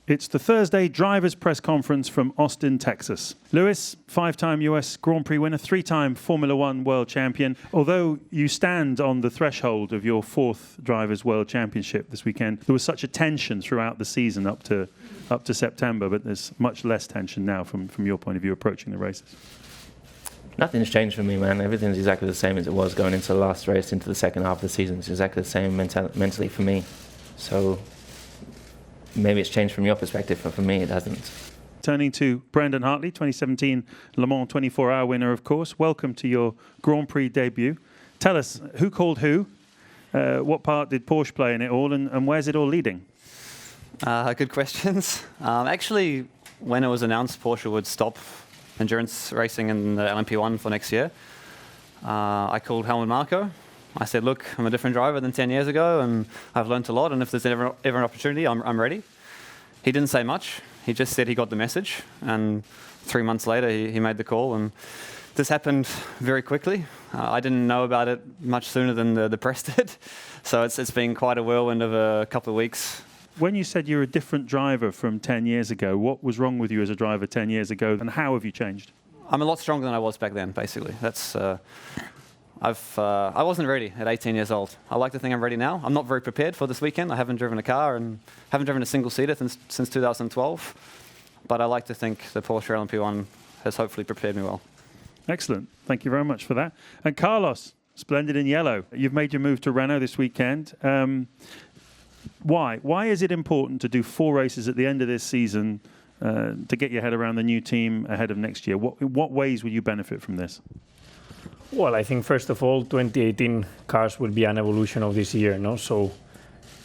It's the Thursday drivers' press conference from Austin, Texas. Lewis, 5-time US Grand Prix winner, 3-time Formula One world champion. Although you stand on the threshold of your 4th Drivers' World Championship this weekend, there was such a tension throughout the season up to September, but there's much less tension now from your point of view approaching the races. Nothing's changed for me, man. Everything's exactly the same as it was going into the last race, into the second half of the season. It's exactly the same mentally for me. So maybe it's changed from your perspective, but for me it hasn't. Turning to Brendan Hartley, 2017 Le Mans 24-hour winner, of course. Welcome to your Grand Prix debut. Tell us, who called who? What part did Porsche play in it all, and where's it all leading? Good questions. Actually, when it was announced Porsche would stop endurance racing in the LMP1 for next year, I called Helmut Marko. I said, look, I'm a different driver than 10 years ago, and I've learned a lot, and if there's ever an opportunity, I'm ready. He didn't say much. He just said he got the message, and 3 months later, he made the call, and this happened very quickly. I didn't know about it much sooner than the press did, so it's been quite a whirlwind of a couple of weeks. When you said you're a different driver from 10 years ago, what was wrong with you as a driver 10 years ago, and how have you changed? I'm a lot stronger than I was back then, basically. I wasn't ready at 18 years old. I like to think I'm ready now. I'm not very prepared for this weekend. I haven't driven a car and haven't driven a single-seater since 2012. But I like to think the Porsche LMP1 has hopefully prepared me well. Excellent. Thank you very much for that. And Carlos, splendid in yellow. You've made your move to Renault this weekend. Why? Why is it important to do 4 races at the end of this season to get your head around the new team ahead of next year? What ways will you benefit from this? Well, I think first of all, 2018 cars will be an evolution of this year, no? So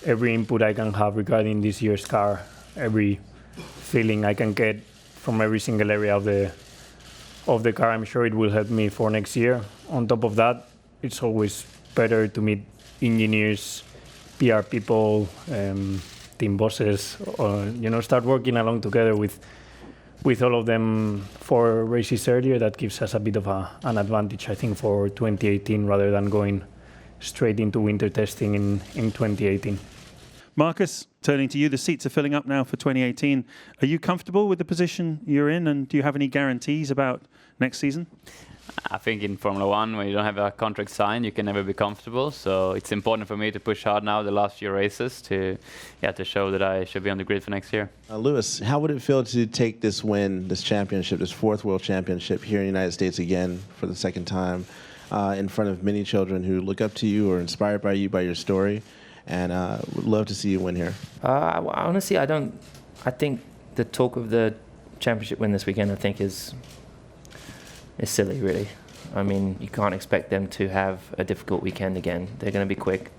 every input I can have regarding this year's car, every feeling I can get from every single area of the car, I'm sure it will help me for next year. On top of that, it's always better to meet engineers, PR people, team bosses, or start working along together with all of them 4 races earlier. That gives us a bit of an advantage, I think, for 2018 rather than going straight into winter testing in 2018. Marcus, turning to you, the seats are filling up now for 2018. Are you comfortable with the position you're in, and do you have any guarantees about next season? I think in Formula One, when you don't have a contract signed, you can never be comfortable. So it's important for me to push hard now the last few races to show that I should be on the grid for next year. Lewis, how would it feel to take this win, this championship, this 4th World Championship here in the United States again for the 2nd time in front of many children who look up to you or inspired by you, by your story, and would love to see you win here? Honestly, I think the talk of the championship win this weekend, I think, is silly, really. I mean, you can't expect them to have a difficult weekend again. They're going to be quick.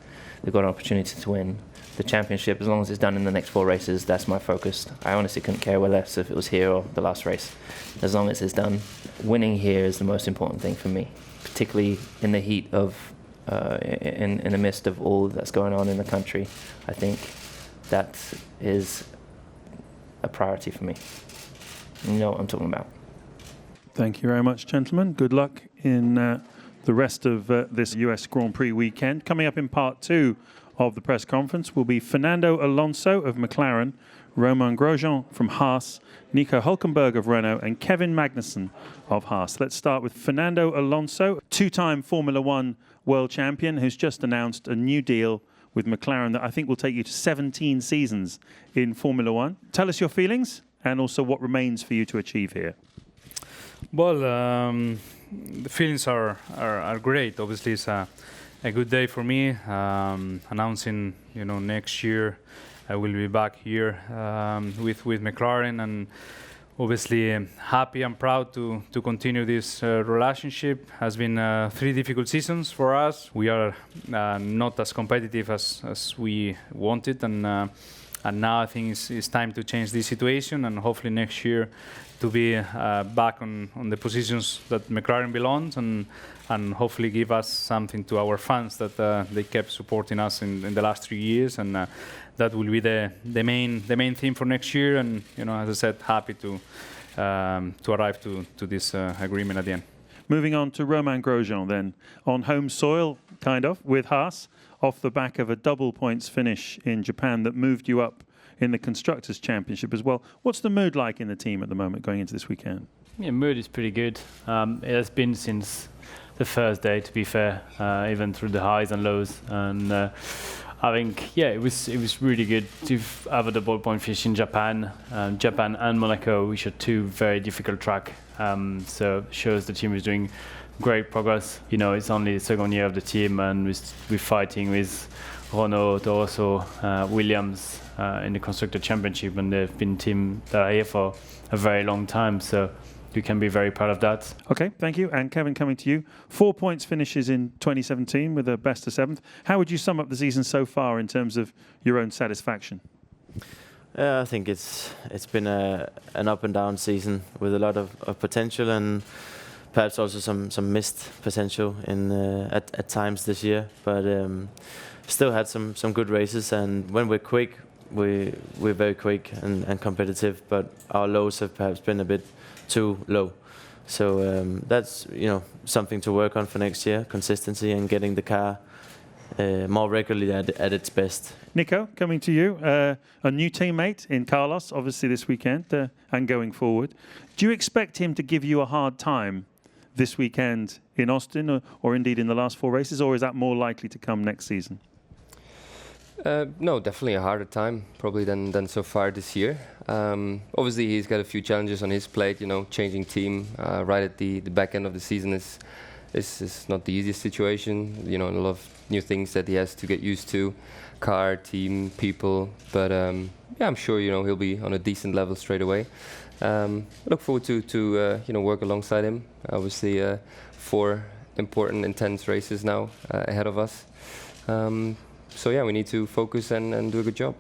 They've got an opportunity to win the championship. As long as it's done in the next 4 races, that's my focus. I honestly couldn't care less if it was here or the last race. As long as it's done, winning here is the most important thing for me, particularly in the heat of, in the midst of all that's going on in the country. I think that is a priority for me. You know what I'm talking about. Thank you very much, gentlemen. Good luck in the rest of this US Grand Prix weekend. Coming up in part 2 of the press conference will be Fernando Alonso of McLaren, Romain Grosjean from Haas, Nico Hülkenberg of Renault, and Kevin Magnussen of Haas. Let's start with Fernando Alonso, 2-time Formula One world champion, who's just announced a new deal with McLaren that I think will take you to 17 seasons in Formula One. Tell us your feelings and also what remains for you to achieve here. Well, the feelings are great. Obviously, it's a good day for me. Announcing, next year I will be back here with McLaren, and obviously happy and proud to continue this relationship. Has been 3 difficult seasons for us. We are not as competitive as we wanted, and now I think it's time to change this situation, and hopefully next year to be back on the positions that McLaren belongs, and hopefully give us something to our fans that they kept supporting us in the last 3 years, and that will be the main theme for next year. And as I said, happy to arrive to this agreement at the end. Moving on to Romain Grosjean then, on home soil, kind of, with Haas, off the back of a double points finish in Japan that moved you up in the Constructors' Championship as well. What's the mood like in the team at the moment going into this weekend? Yeah, mood is pretty good. It has been since the first day, to be fair, even through the highs and lows. And I think, yeah, it was really good to have the ballpoint finish in Japan. Japan and Monaco, which are two very difficult tracks. So shows the team is doing great progress. You know, it's only the second year of the team, and we're fighting with Renault, Torosso, Williams in the Constructor Championship, and they've been team that are here for a very long time. So you can be very proud of that. Okay, thank you. And Kevin, coming to you. 4 points finishes in 2017 with a best of 7th. How would you sum up the season so far in terms of your own satisfaction? I think it's been an up and down season with a lot of potential and perhaps also some missed potential in at times this year. But still had some good races, and when we're quick, we're very quick and competitive. But our lows have perhaps been a bit too low. So that's something to work on for next year: consistency and getting the car more regularly at its best. Nico, coming to you, a new teammate in Carlos, obviously this weekend and going forward. Do you expect him to give you a hard time this weekend in Austin, or indeed in the last 4 races, or is that more likely to come next season? No, definitely a harder time probably than so far this year. Obviously, he's got a few challenges on his plate. Changing team right at the back end of the season is not the easiest situation. A lot of new things that he has to get used to, car, team, people. But I'm sure he'll be on a decent level straight away. Look forward to work alongside him. Obviously, 4 important, intense races now ahead of us. So yeah, we need to focus and do a good job.